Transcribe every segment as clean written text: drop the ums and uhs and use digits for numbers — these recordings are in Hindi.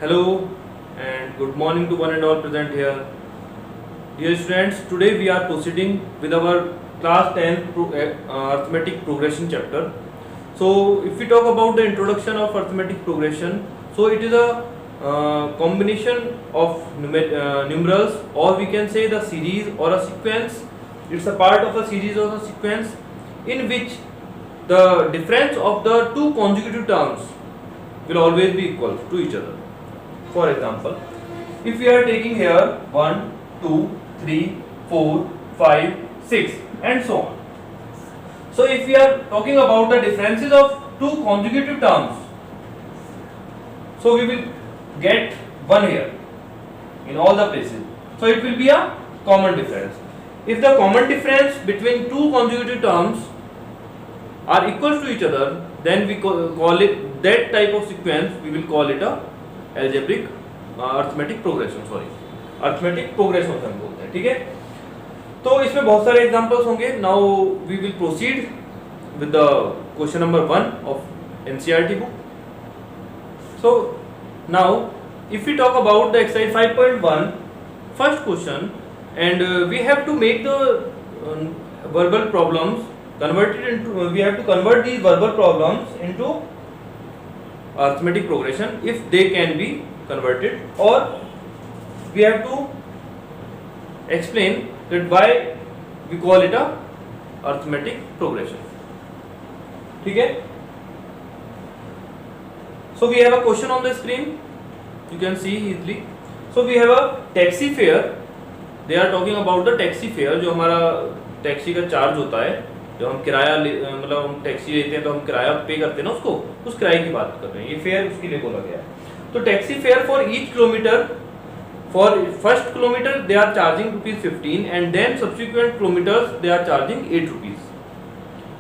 Hello and good morning to one and all present here. Dear students, today we are proceeding with our class 10 arithmetic progression chapter. So if we talk about the introduction of arithmetic progression, so it is a combination of numerals, or we can say the series or a sequence. It's a part of a series or a sequence in which the difference of the two consecutive terms will always be equal to each other. For example, if we are taking here 1, 2, 3, 4, 5, 6 and so on. So if we are talking about the differences of two consecutive terms, so we will get 1 here in all the places. So it will be a common difference. If the common difference between two consecutive terms are equal to each other, then we call it that type of sequence, we will call it a algebraic arithmetic progression arithmetic progression हम बोलते हैं. ठीक है, तो इसमें बहुत सारे एग्जांपल्स होंगे. Now we will proceed with the question number 1 of NCERT book. So now if we talk about the exercise 5.1 first question, and we have to make the verbal problems converted into we have to convert these verbal problems into arithmetic progression if they can be converted, or we have to explain that why we call it a arithmetic progression. ठीक है, so we have a question on the screen, you can see easily. So we have a taxi fare, they are talking about the taxi fare, जो हमारा टैक्सी का चार्ज होता है, जो हम किराया मतलब हम टैक्सी लेते हैं तो हम किराया पे करते हैं ना उसको, उस किराए की बात कर रहे हैं. ये फेयर उसके लिए बोला गया है. तो taxi fare for each kilometre, for first kilometre they are charging ₹15 and then subsequent kilometres they are charging ₹8.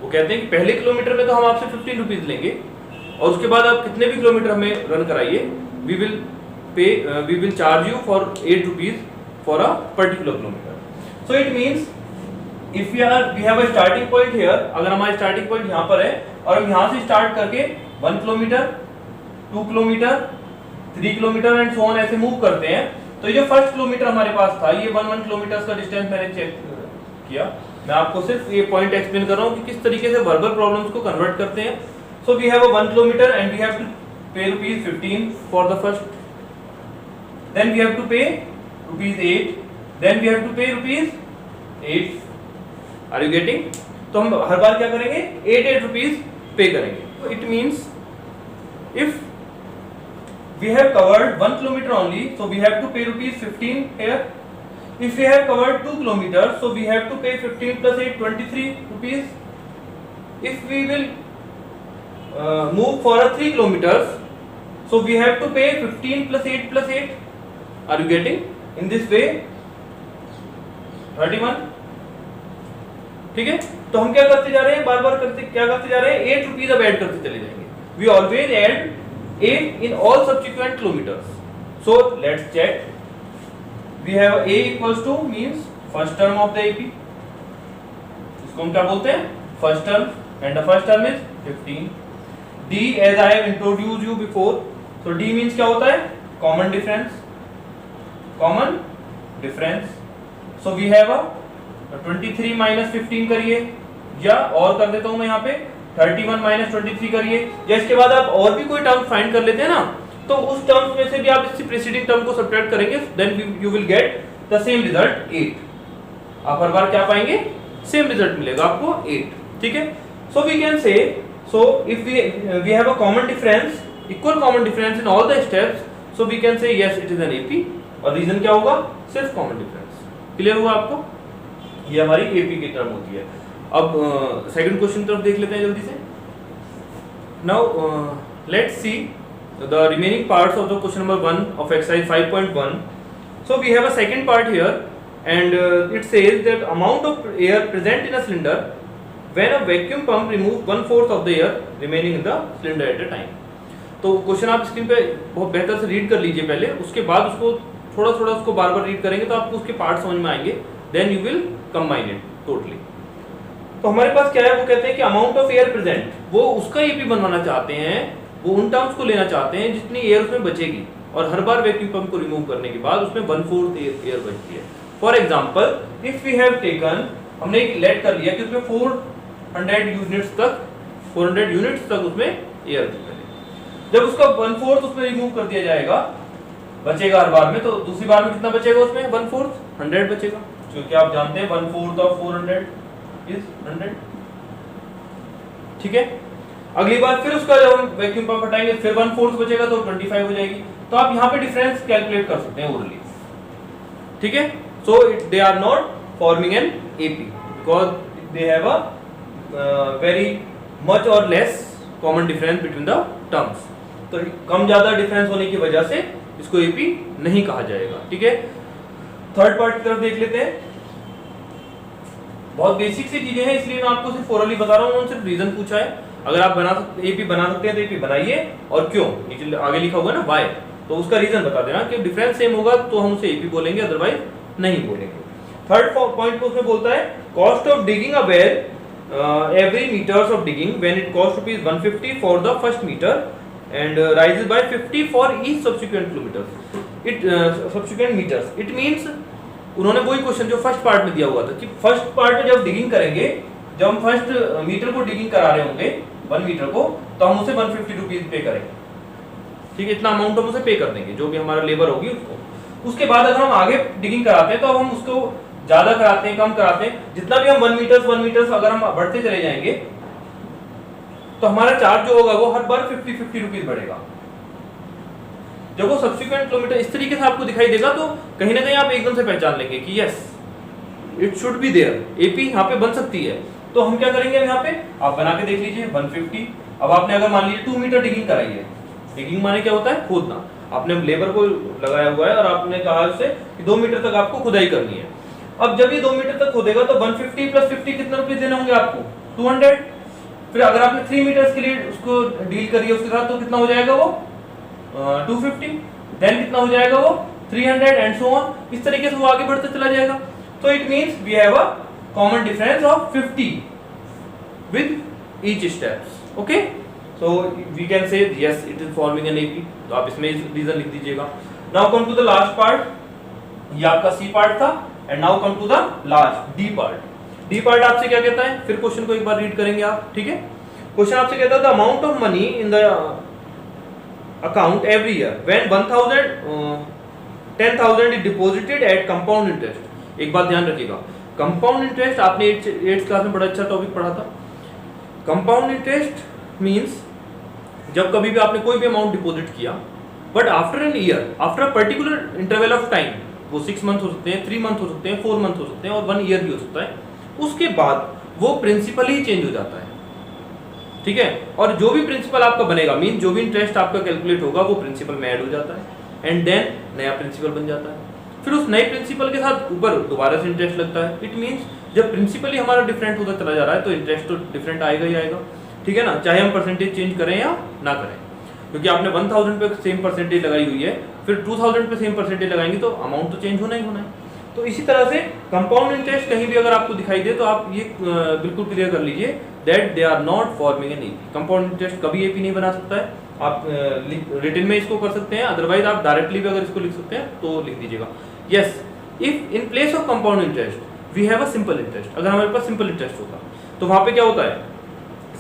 वो कहते हैं कि पहले किलोमीटर में तो हम आपसे ₹15 लेंगे और उसके बाद आप कितने भी किलोमीटर हमें रन कराइए, we will charge you for ₹8 for a particular kilometre. So it means if we have a starting point here, अगर हमारा स्टार्टिंग पॉइंट यहाँ पर है और हम यहाँ से स्टार्ट करके 1 kilometre 2 kilometre 3 kilometre and so on ऐसे मूव करते हैं, तो ये जो फर्स्ट किलोमीटर हमारे पास था, ये 1 किलोमीटर का डिस्टेंस मैंने चेक किया. मैं आपको सिर्फ ये पॉइंट एक्सप्लेन कर रहा हूँ कि किस तरीके से वर्बल प्रॉब्लम्स को कन्वर्ट करते हैं. So we have a 1 kilometre and we have to pay ₹15 for the first, then we have to pay ₹8, then we have to pay ₹8. Are you getting? तो हम हर बार क्या करेंगे, ₹8 पे करेंगे. तो it means if we have covered 1 kilometer only, so we have to pay ₹15 here. If we have covered 2 kilometers, so we have to pay 15 plus 8, ₹23. If we will move for 3 kilometers, so we have to pay 15 plus 8 plus 8. Are you getting? In this way 31. ठीक है, तो हम क्या करते जा रहे हैं, बार बार क्या करते जा रहे हैं, ₹8 अब ऐड करते चले जाएंगे. We always add 8 in all subsequent kilometers. So let's check. We have A equals to means first term of the AP. इसको हम क्या बोलते हैं, first term, and the first term is 15. D as I have introduced you before. So D means क्या होता है, common difference. Common difference. So we have a 23 minus 15 करिए, या और कर देता हूं मैं यहाँ पे 31 minus 23 करिए, या इसके बाद आप और भी कोई टर्म फाइंड कर लेते हैं ना, तो उस टर्म्स में से भी आप इससे प्रीसीडिंग टर्म को सब्ट्रैक्ट करेंगे, then you will get the same result 8. आप हर बार क्या पाएंगे, सेम रिजल्ट मिलेगा आपको 8. ठीक है, सो we can say, so if we have a common difference, equal common difference in all the steps, so we can say yes it is an AP. और रीजन क्या होगा, सिर्फ कॉमन डिफरेंस. क्लियर हुआ आपको, ये हमारी एपी की टर्म होती है. अब सेकंड क्वेश्चन तरफ देख लेते हैं जल्दी से. Now let's see the remaining parts of the question number 1 of exercise 5.1. So we have a second part here and it says that amount of air present in a cylinder when a vacuum pump remove 1/4 of the air remaining in the cylinder at a time. तो क्वेश्चन आप स्क्रीन पे बहुत बेहतर से रीड कर लीजिए पहले, उसके बाद उसको थोड़ा थोड़ा उसको बार बार रीड करेंगे तो आपको उसके पार्ट समझ में आएंगे, then you will combine it totally. तो हमारे पास क्या है, वो कहते हैं कि अमाउंट ऑफ एयर प्रेजेंट, वो उसका ईपी बनवाना चाहते हैं, वो उन टर्म्स को लेना चाहते हैं जितनी एयर उसमें बचेगी. और हर बार वैक्यूम पंप को रिमूव करने के बाद उसमें 1/4 एयर बचती है। For example if we have taken, हमने एक लेट कर लिया कि उसमें 400 यूनिट्स तक उसमें एयर थी पहले। जब उसका 1/4 उसमें रिमूव कर दिया जाएगा, बचेगा हर बार में, तो दूसरी बार में कितना बचेगा उसमें 1/4 100 बचेगा, क्योंकि आप जानते हैं 1/4 ऑफ 400 इज 100। ठीक है, अगली बार फिर उसका जब हम वैक्यूम पंप हटाएंगे फिर 1/4 बचेगा तो 25 हो जाएगी। तो आप यहाँ पे डिफरेंस कैलकुलेट कर सकते हैं ओरली। ठीक है, so they are not forming an AP because they have a very much और less common difference between the terms. तो कम ज्यादा डिफरेंस होने की वजह से इसको एपी नहीं कहा जाएगा। ठीक है, थर्ड पार्ट की तरफ देख लेते हैं। बहुत बेसिक सी चीजें हैं, इसलिए मैं आपको सिर्फ ओरली बता रहा हूँ, उन्होंने सिर्फ रीजन पूछा है। अगर आप बना सकते एपी बना सकते हैं तो एपी बनाइए, और क्यों नीचे आगे लिखा हुआ है ना वाई, तो उसका रीजन बता देना कि डिफरेंस सेम होगा तो हम उसे एपी बोलेंगे, अदरवाइज नहीं बोलेंगे। थर्ड पॉइंट को उसमें बोलता है cost of digging a well every metres of digging when it cost ₹150 for the first metre and rises by 50 for each subsequent kilometers it subsequent meters it means उन्होंने वही क्वेश्चन जो फर्स्ट पार्ट में दिया हुआ था कि फर्स्ट पार्ट में जब डिगिंग करेंगे, जब हम फर्स्ट मीटर को डिगिंग करा रहे होंगे 1 मीटर को, तो हम उसे 150 रुपीज पे करेंगे। ठीक है, इतना अमाउंट हम उसे पे कर देंगे जो भी हमारा लेबर होगी उसको। उसके बाद अगर हम आगे डिगिंग कराते हैं तो हम उसको ज्यादा कराते हैं कम कराते हैं, जितना भी हम 1 मीटर अगर हम बढ़ते चले जाएंगे तो हमारा चार्ज जो होगा वो हर बार 50 रुपीज बढ़ेगा। जब वो सब्सिक्वेंट किलोमीटर इस तरीके से आपको दिखाई देगा तो कहीं ना कहीं आप एकदम से पहचान लेंगे कि yes it should be there, AP यहाँ पे बन सकती है। तो हम क्या करेंगे, यहाँ पे आप बना के देख लीजिए 150। अब आपने अगर मान लीजिए 2 मीटर डिगिंग कराई है, डिगिंग माने क्या होता है खोदना, आपने लेबर को लगाया हुआ है और आपने कहा उससे कि 2 मीटर तक आपको खुदाई करनी है। अब जब ये 2 मीटर तक खोदेगा तो 150 प्लस 50 कितने रुपए देने होंगे आपको 200। फिर अगर आपने 3 मीटर्स के लिए उसको डील करिए उसके साथ तो कितना हो जाएगा वो 250, देन कितना हो जाएगा वो 300 एंड सो ऑन। इस तरीके से वो आगे बढ़ते चला जाएगा। तो it means we have a common difference of 50 with each steps. Okay, so we can say yes it is forming an AP. तो आप इसमें रीजन लिख दीजिएगा। Now come to the last part, ये आपका सी पार्ट था, and now come to the last D part. D part आपसे क्या कहता है, फिर क्वेश्चन को एक बार रीड करेंगे आप। ठीक है, क्वेश्चन आपसे कहता है the amount of money in the account every year when 10,000 is deposited at compound interest. एक बात ध्यान रखिएगा, कंपाउंड इंटरेस्ट आपने 8th क्लास में बड़ा अच्छा टॉपिक पढ़ा था। कंपाउंड इंटरेस्ट मींस जब कभी भी आपने कोई भी अमाउंट डिपॉजिट किया, but after an year, after a particular interval of time, वो 6 मंथ हो सकते हैं, 3 मंथ हो सकते हैं, 4 मंथ हो सकते हैं और 1 ईयर भी हो सकता है, उसके बाद वो प्रिंसिपल ही चेंज हो जाता है। ठीक है, और जो भी प्रिंसिपल आपका बनेगा, मीन जो भी इंटरेस्ट आपका कैलकुलेट होगा वो प्रिंसिपल में ऐड हो जाता है एंड देन नया प्रिंसिपल बन जाता है। फिर उस नए प्रिंसिपल के साथ ऊपर दोबारा से इंटरेस्ट लगता है। इट मींस जब प्रिंसिपल ही हमारा डिफरेंट होता चला जा रहा है तो इंटरेस्ट तो डिफरेंट आएगा ही आएगा। ठीक है ना, चाहे हम परसेंटेज चेंज करें या ना करें, क्योंकि आपने 1000 पे सेम परसेंटेज लगाई हुई है, फिर 2000 पे सेम परसेंटेज लगाएंगे तो अमाउंट तो चेंज होना ही होना है। तो इसी तरह से कंपाउंड इंटरेस्ट कहीं भी अगर आपको दिखाई दे तो आप ये बिल्कुल क्लियर कर लीजिए that they are not forming an AP. Compound interest कभी एपी नहीं बना सकता है। आप रिटन में इसको कर सकते हैं, अदरवाइज आप डायरेक्टली भी अगर इसको लिख सकते हैं तो लिख दीजिएगा yes if in place of compound interest we have a simple interest. अगर हमारे पास सिंपल इंटरेस्ट होता तो वहां पे क्या होता है,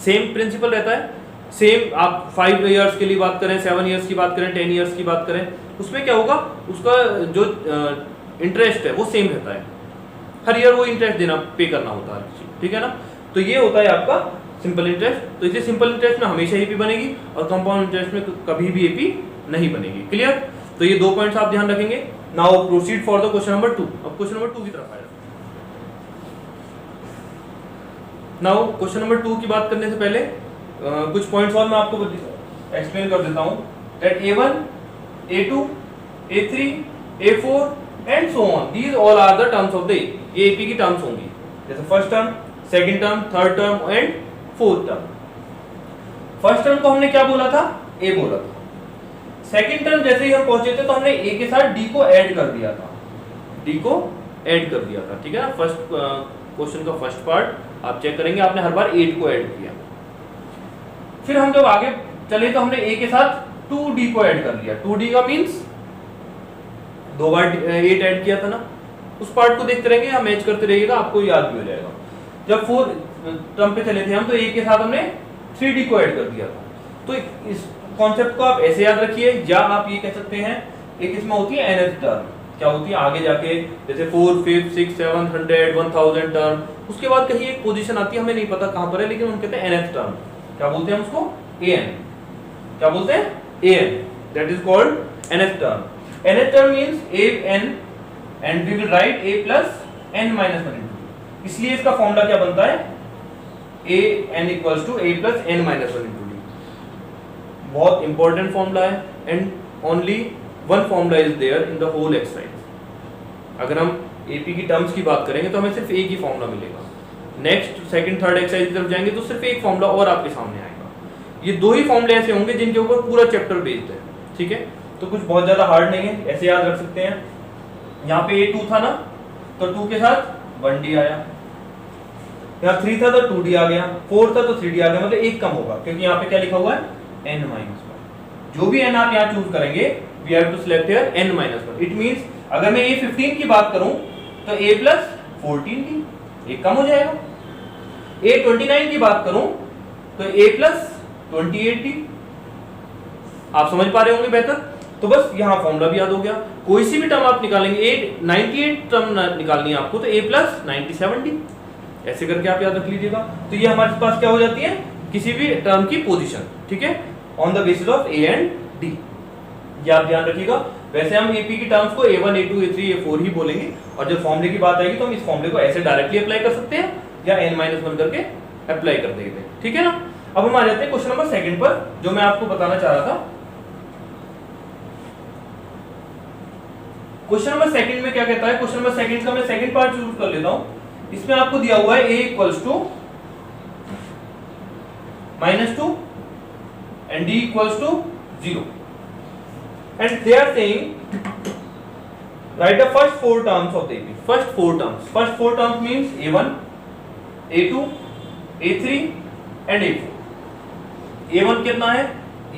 सेम प्रिंसिपल रहता है, सेम आप 5 इयर्स के लिए बात करें, 7 इयर्स की बात करें, 10 इयर्स की बात करें, उसमें क्या होगा, उसका जो इंटरेस्ट है वो सेम रहता है, हर ईयर वो इंटरेस्ट देना पे करना होता है। ठीक है ना, तो ये होता है आपका सिंपल इंटरेस्ट। तो इसे सिंपल इंटरेस्ट में हमेशा एपी बनेगी और कंपाउंड इंटरेस्ट में कभी भी एपी नहीं बनेगी। क्लियर, तो ये 2 पॉइंट्स आप ध्यान रखेंगे। Now proceed for the question number 2। अब क्वेश्चन नंबर 2 की तरफ आए। नाउ क्वेश्चन नंबर 2 की बात करने से पहले कुछ पॉइंट्स और मैं आपको एक्सप्लेन कर देता हूं that A1, A2, A3, A4 and so on, these all are the terms of the ये एपी की टर्म्स होंगी, जैसे first term, second term, third term and fourth term. First term को हमने क्या बोला था, ए बोला था। सेकंड टर्म जैसे ही हम पहुंचे थे तो हमने ए के साथ डी को ऐड कर दिया था, डी को ऐड कर दिया था। ठीक है ना, फर्स्ट क्वेश्चन का फर्स्ट पार्ट आप चेक करेंगे, आपने हर बार 8 को ऐड किया। फिर हम जब आगे चले तो हमने ए के साथ 2d को ऐड कर लिया। 2d का मींस 2 बार 8 ऐड किया था ना, उस पार्ट को देखते रहेंगे या मैच करते रहिएगा, आपको याद भी हो जाएगा। जब 4 टर्म पे चले थे हम तो a के साथ हमने 3d को ऐड कर दिया था। तो इस कॉन्सेप्ट को आप ऐसे याद रखिए, या आप ये कह सकते हैं एक इसमें होती है nth टर्म, क्या होती है आगे जाके जैसे 4 5 6 7 100 1000 टर्म, उसके बाद कहीं एक पोजीशन आती है, हमें नहीं पता कहां पर है, लेकिन हम कहते हैं nth टर्म, क्या बोलते हैं उसको, an, क्या बोलते हैं, an, that is called nth term. nth term means a n and we will write a plus n minus 1 into d. इसलिए इसका फॉर्मूला क्या बनता है, a n equals to a plus n minus 1 into d. बहुत इंपॉर्टेंट फॉर्मूला है and only one formula is there in the whole exercise. अगर हम AP की टर्म्स की बात करेंगे तो हमें सिर्फ एक ही फॉर्मूला मिलेगा। नेक्स्ट सेकंड थर्ड एक्सरसाइज की तरफ जाएंगे तो सिर्फ एक फॉर्मूला और आपके सामने आएगा। ये 2 ही फॉर्मूले ऐसे होंगे जिनके ऊपर पूरा चैप्टर बेस्ड है, ठीक है। तो कुछ बहुत ज्यादा हार्ड नहीं है, ऐसे याद रख सकते हैं। यहाँ पे A2 था ना, तो 2 के साथ 1D आया, यहाँ 3 था तो 2D आ गया, 4 था तो 3D आ गया, मतलब एक कम होगा क्योंकि यहाँ पे क्या लिखा हुआ है n-1। जो भी n आप यहाँ चूज करेंगे we have to select here n-1। It means अगर मैं A15 की बात करूं तो A plus 14D, एक कम हो जाएगा। A29 की बात करूं तो A plus 28D। आप समझ पा रहे होंगे बेहतर। तो बस यहाँ फॉर्मूला भी याद हो गया। कोई सी भी टर्म आप निकालेंगे, 98 टर्म निकालनी है आपको तो A plus 97D, ऐसे करके आप याद रख लीजिएगा। तो ये हमारे पास क्या हो जाती है, किसी भी टर्म की पोजीशन, ठीक है, on the basis of A and D, ये आप ध्यान रखिएगा। वैसे हम AP की टर्म्स को A1 A2 A3 A4 ही बोलेंगे, और जब फॉर्मूले की बात आएगी तो हम इस फॉर्मूले को ऐसे डायरेक्टली अप्लाई कर सकते हैं या n-1 करके अप्लाई कर देते हैं, ठीक है ना। अब हम आ जाते हैं क्वेश्चन नंबर 2 पर, जो मैं आपको बताना चाह रहा था। क्वेश्चन नंबर 2 में क्या कहता है, क्वेश्चन नंबर 2 का मैं सेकंड पार्ट चूज कर लेता हूं। इसमें आपको दिया हुआ है a equals to -2 and d equals to 0, and they are saying write the first 4 terms of the AP. First 4 terms means A1 A2 A3 and A4. A1 कितना है,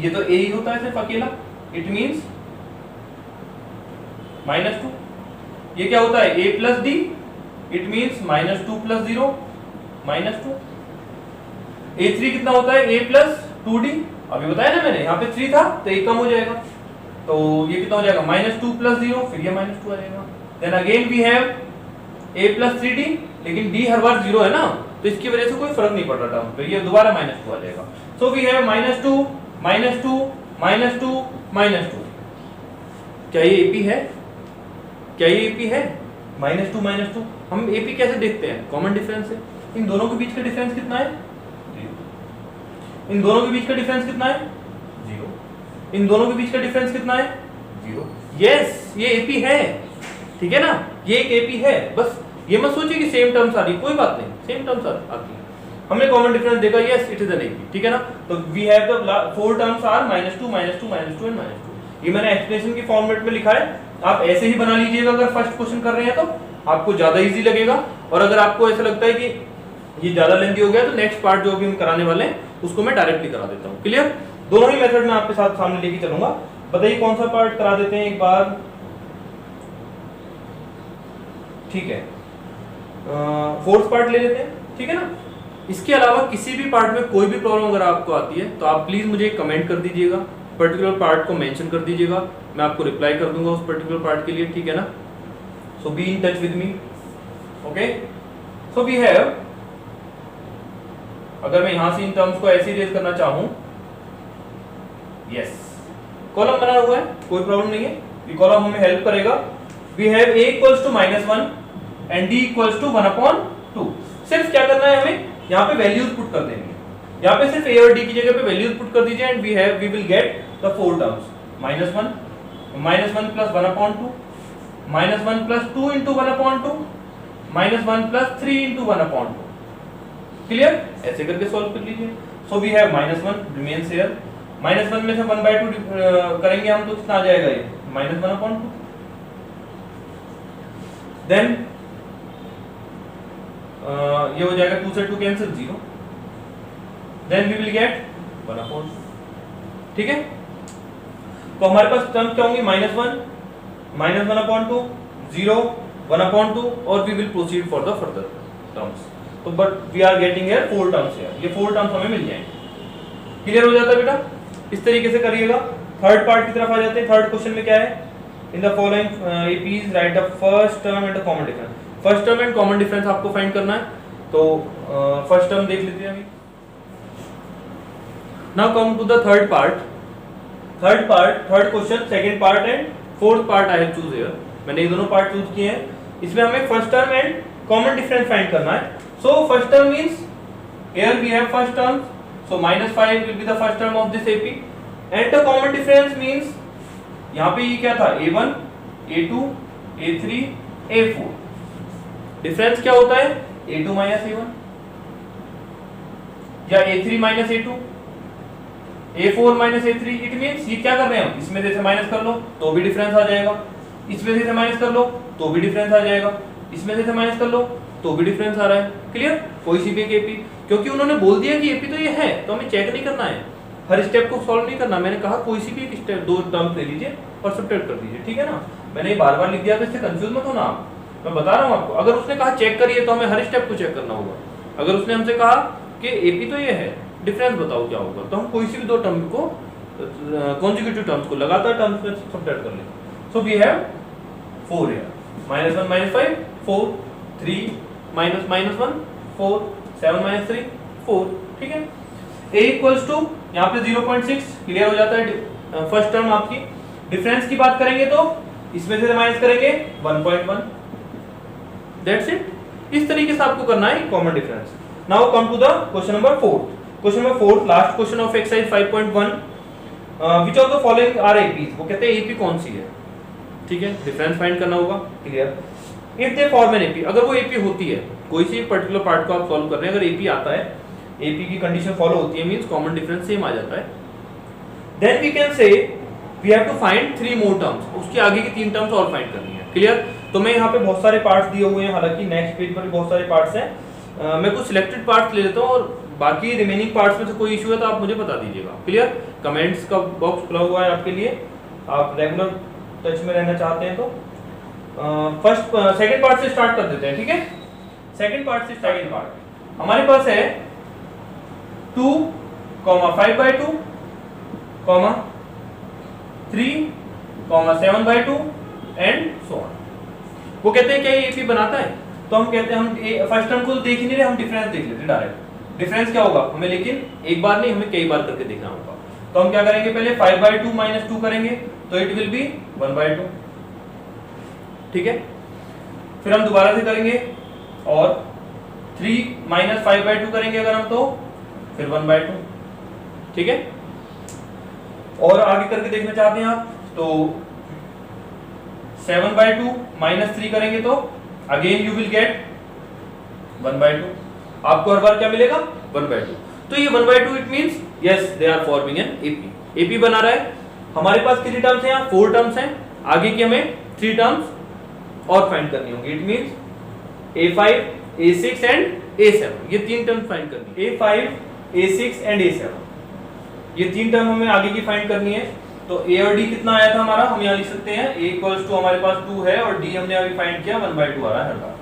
ये तो A ही होता है सिर्फ अकेला, इट मींस -2। ये क्या होता है, A plus D, it means -2 plus 0 -2। A3 कितना होता है, A plus 2D, अभी बताया ना मैंने, यहाँ पे 3 था तो एक कम हो जाएगा, तो ये कितना हो जाएगा, -2 plus 0, फिर ये -2 आ जाएगा। Then again we have A plus 3D, लेकिन D हर बार 0 है ना, तो इसकी वजह से कोई फर्क नहीं पड़ रहा था, फिर ये दोबारा -2 आ जाएगा। So we have -2 -2 -2 -2। क्या ये AP है, क्या ये AP है, -2 -2। हम AP कैसे देखते हैं, कॉमन डिफरेंस है। इन दोनों के बीच का डिफरेंस कितना है, इन दोनों के बीच का डिफरेंस कितना है, 0। इन दोनों के बीच का डिफरेंस कितना है, 0। यस, ये AP है, ठीक है ना, ये एक AP है। बस ये मत सोचिए कि सेम टर्म्स आ रही, कोई बात नहीं, सेम टर्म्स आती है। हमने कॉमन डिफरेंस देखा, yes it is an AP, ठीक है ना। तो we have the 4 terms are -2 -2 -2 and -2। ये मैंने एक्सप्रेशन की फॉर्मेट में लिखा है, आप ऐसे ही बना लीजिएगा। अगर फर्स्ट क्वेश्चन कर रहे हैं तो आपको ज्यादा इजी लगेगा, और अगर आपको ऐसा लगता है कि ये ज्यादा लेंथी हो गया तो नेक्स्ट पार्ट जो अभी हम कराने वाले हैं उसको मैं डायरेक्टली करा देता हूँ। क्लियर, दोनों ही मेथड में आपके साथ सामने लेके चलूंगा। बताइए कौन सा पार्ट करा देते हैं एक बार, ठीक है, 4th पार्ट ले लेते हैं, ठीक है ना। इसके अलावा किसी भी पार्ट में कोई भी प्रॉब्लम अगर आपको आती है तो आप प्लीज मुझे कमेंट कर दीजिएगा, पर्टिकुलर पार्ट को मेंशन कर दीजिएगा, मैं आपको रिप्लाई कर दूंगा उस पर्टिकुलर पार्ट के लिए, ठीक है ना। So be in touch with me, okay. So we have, अगर मैं यहां से इन टर्म्स को ऐसे रेज करना चाहूं, यस, कॉलम बना हुआ है, कोई प्रॉब्लम नहीं है, ये कॉलम हमें हेल्प करेगा। We have a equals to -1 and d equals to 1/2। सिर्फ क्या करना है हमें, यहाँ पे वैल्यूज पुट कर देंगे, यहाँ पे सिर्फ a और d की जगह पे वैल्यूज पुट कर दीजिए, and we will get the 4 terms, -1 plus 1/2 -1 plus 2 into 1/2 -1 plus 3 into 1/2। Clear, ऐसे करके सॉल्व कर लीजिए। So we have -1 remains here, -1 में से 1/2 करेंगे हम तो कितना आ जाएगा, ये -1/2। देन ये हो जाएगा 2 से 2 cancel, 0। Then we will get 1/2, ठीक है। तो हमारे पास टर्म क्या होंगे, -1 -1/2, 0, 1/2 और we will proceed for the further terms. तो but we are getting here 4 terms here, ये 4 टर्म्स हमें मिल जाएंगे। क्लियर हो जाता है बेटा? इस तरीके से करिएगा। थर्ड पार्ट की तरफ आ जाते हैं। थर्ड क्वेश्चन में क्या है? In the following APs write the first term and the common difference. First term and common difference आपको फाइंड करना है। तो फर्स्ट टर्म देख लेते हैं अभी। Now come to the third part. Third question, second part and fourth part I have choose here. मैंने ये दोनों पार्ट चूज किए हैं। इसमें हमें first term and common difference find करना है। So first term means here we have first term, so -5 will be the first term of this AP and the common difference means यहाँ पे ये क्या था? A1, A2, A3, A4। Difference क्या होता है? A2 minus A1 या A3 minus A2, A4 minus A3। It means ये क्या कर रहे हैं हम? इसमें से माइनस कर लो तो भी डिफरेंस आ जाएगा, इसमें से माइनस कर लो तो भी डिफरेंस आ जाएगा, इसमें से माइनस कर लो तो भी डिफरेंस आ रहा है। क्लियर? कोई सी भी एक एपी, क्योंकि उन्होंने बोल दिया कि एपी तो ये है, तो हमें चेक नहीं करना है, हर स्टेप को सॉल्व नहीं करना। मैंने कहा कोई सी भी एक स्टेप, 2 टर्म्स ले लीजिए और सब्ट्रैक्ट कर दीजिए, ठीक है ना? मैंने ये बार-बार लिख दिया तो इससे कंफ्यूज मत होना आप, मैं बता रहा हूं आपको। अगर उसने कहा चेक करिए तो हमें हर स्टेप को चेक करना होगा। अगर उसने हमसे कहा कि एपी तो ये है, डिफरेंस बताओ क्या होगा, तो हम कोई सी भी 2 टर्म को, कॉन्जिक्यूटिव टर्म्स को लगातार टर्म्स में सब्ट्रैक्ट कर लेंगे। सो वी हैव 4 हियर, -1 -5 4, 3 -1 4, 7 -3 4, ठीक है? a इक्वल्स टू यहाँ पे 0.6 क्लियर हो जाता है फर्स्ट टर्म आपकी। डिफरेंस की बात करेंगे तो इसमें से माइनस करेंगे 1.1, दैट्स इट। इस तरीके से आपको करना है common difference. Now come to the question number 4। Question number 4 last question of exercise 5.1। Which of the following are APs. वो कहते हैं एपी कौन सी है, ठीक है? डिफरेंस फाइंड करना होगा। Clear? If they form an AP, अगर वो एपी होती है, कोई सी पर्टिकुलर पार्ट को आप सॉल्व कर रहे हैं, अगर एपी आता है, एपी की कंडीशन फॉलो होती है, मींस कॉमन डिफरेंस सेम आ जाता है, then we can say we have to find 3 more terms. उसके आगे की 3 टर्म्स और फाइंड करनी है। क्लियर? तो मैं यहाँ पे बहुत सारे पार्ट्स दिए हुए हैं, हालांकि नेक्स्ट पेज पर भी बहुत सारे पार्ट्स हैं। मैं कुछ सिलेक्टेड पार्ट्स ले लेता हूँ और बाकी रिमेनिंग पार्ट्स में से कोई इशू है तो आप मुझे बता दीजिएगा। क्लियर? कमेंट्स का बॉक्स खुला हुआ है आपके लिए, आप रेगुलर टच में रहना चाहते हैं तो। सेकंड पार्ट से स्टार्ट कर देते हैं, ठीक है? सेकंड पार्ट से सेकंड पार्ट हमारे पास है 2, 5/2, 3, 7/2 एंड सो ऑन। वो कहते हैं क्या ये एपी बनाता है? तो हम कहते हैं हम फर्स्ट टर्म को देख ही नहीं रहे, हम डिफरेंस देख लेते हैं डायरेक्ट। डिफरेंस क्या होगा हमें, लेकिन एक बार नहीं, हमें कई बार करके देखना होगा। तो हम क्या करेंगे, पहले 5/2 - 2 करेंगे तो इट विल बी 1/2, ठीक है? फिर हम दोबारा से करेंगे और 3 - 5/2 करेंगे अगर हम, तो फिर 1/2, ठीक है? और आगे करके देखना चाहते हैं आप तो 7/2 - 3 करेंगे तो अगेन यू विल गेट 1/2। आपको हर बार क्या मिलेगा? 1/2। तो ये 1/2 it means yes they are forming an AP. AP बना रहा है। हमारे पास कितनी टर्म्स हैं यहाँ? 4 टर्म्स हैं। आगे की हमें 3 टर्म्स और फाइंड करनी होंगी। It means A5, A6 and A7, ये 3 टर्म फाइंड करनी है। A5, A6 एंड A7, ये 3 टर्म हमें आगे की फाइंड करनी है। तो A और D कितना आया था हमारा, हम यहाँ लिख सकते हैं A इक्वल्स टू हमारे पास 2 है और D हमने अभी फाइंड किया 1/2 आ रहा है हर बार।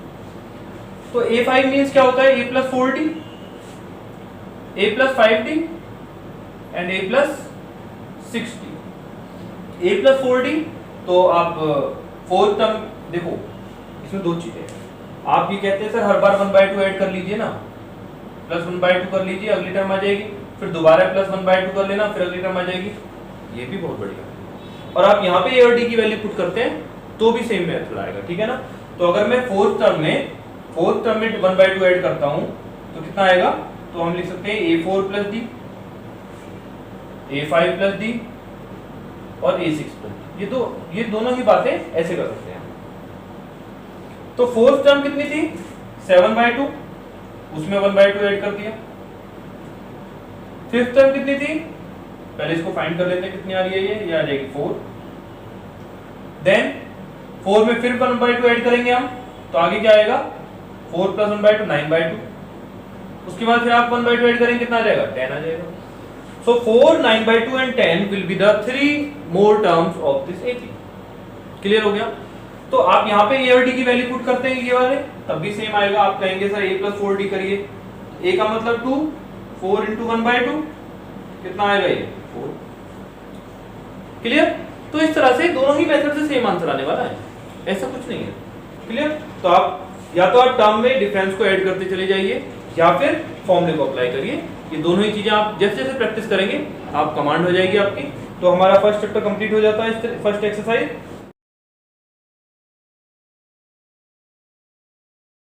तो A5 मींस क्या होता है? A + 4D, A + 5D and A + 6D। A + 4D, तो आप 4 टर्म देखो, इसमें 2 चीजें हैं। आप ये कहते हैं सर हर बार 1/2 ऐड कर लीजिए ना, +1/2 कर लीजिए, अगली टर्म आ जाएगी, फिर दोबारा +1/2 कर लेना, फिर अगली टर्म आ जाएगी। ये भी बहुत बढ़िया है। और आप यहाँ पे A और D की वैल्यू पुट करते हैं तो भी सेम मेथड आएगा, ठीक है ना? तो अगर मैं फोर्थ टर्म में 1/2 ऐड करता हूँ तो कितना आएगा? तो हम लिख सकते हैं A4 + D, A5 + D और A6 + D। ये दोनों ही बातें ऐसे कर सकते हैं। तो फोर्थ टर्म कितनी थी? 7/2, उसमें 1/2 ऐड कर दिया। फिफ्थ टर्म कितनी थी? पहले इसको फाइंड कर लेते हैं कितनी आ रही है। ये आ जाएगी 4। देन 4 में फिर 1/2 ऐड करेंगे हम, तो आगे क्या आएगा? 4 + 1/2 9/2। उसके बाद फिर आप 1/2 ऐड करेंगे, कितना आ जाएगा? 10 आ जाएगा। सो 4, 9/2 and 10 will be the 3 more terms of this AP। Clear हो गया। तो आप यहाँ पे ए और डी की वैल्यू पुट करते हैं ये वाले, तब भी सेम आएगा। आप कहेंगे सर a प्लस 4d करिए, a का मतलब 2, 4 इंटू 1/2 कितना आएगा ये 4। क्लियर। तो इस तरह से दोनों ही मेथड से सेम आंसर आने वाला है, ऐसा कुछ नहीं है। क्लियर। तो आप या तो आप टर्म में डिफरेंस को ऐड करते चले जाइए या फिर फॉर्मूले को अप्लाई करिए। ये दोनों ही चीजें आप जैसे जैसे प्रैक्टिस करेंगे आप कमांड हो जाएगी आपकी। तो हमारा फर्स्ट चैप्टर कंप्लीट हो जाता है फर्स्ट एक्सरसाइज।